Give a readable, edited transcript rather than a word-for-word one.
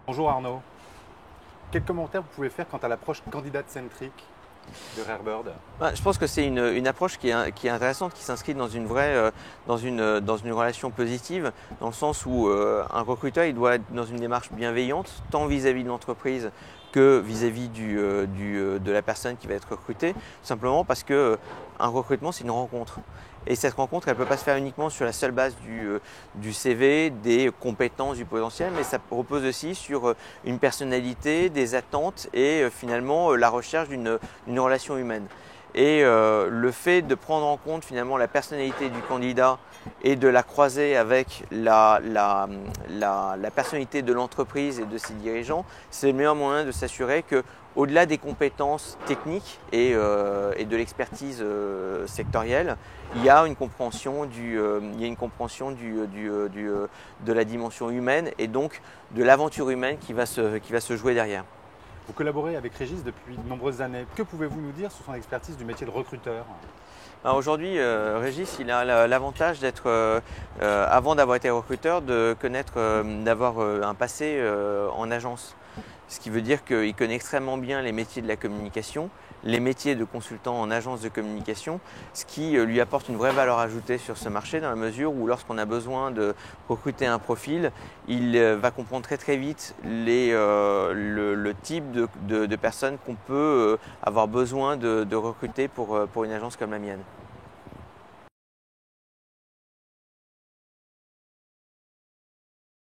Bonjour Arnaud. Quel commentaire vous pouvez faire quant à l'approche candidate-centrique de Rarebird? Je pense que c'est une approche qui est intéressante, qui s'inscrit dans une vraie, dans une relation positive, dans le sens où un recruteur il doit être dans une démarche bienveillante, tant vis-à-vis de l'entreprise que vis-à-vis de la personne qui va être recrutée, simplement parce que un recrutement c'est une rencontre. Et cette rencontre, elle ne peut pas se faire uniquement sur la seule base du CV, des compétences, du potentiel, mais ça repose aussi sur une personnalité, des attentes et finalement la recherche d'une relation humaine. Et le fait de prendre en compte finalement la personnalité du candidat et de la croiser avec la personnalité de l'entreprise et de ses dirigeants, c'est le meilleur moyen de s'assurer que, au-delà des compétences techniques et de l'expertise sectorielle, il y a une compréhension, de la dimension humaine et donc de l'aventure humaine qui va se jouer derrière. Vous collaborez avec Régis depuis de nombreuses années. Que pouvez-vous nous dire sur son expertise du métier de recruteur? Alors aujourd'hui, Régis, il a l'avantage d'être, avant d'avoir été recruteur, de connaître, d'avoir un passé en agence. Ce qui veut dire qu'il connaît extrêmement bien les métiers de la communication, les métiers de consultant en agence de communication, ce qui lui apporte une vraie valeur ajoutée sur ce marché dans la mesure où lorsqu'on a besoin de recruter un profil, il va comprendre très très vite le type de personnes qu'on peut avoir besoin de recruter pour une agence comme la mienne.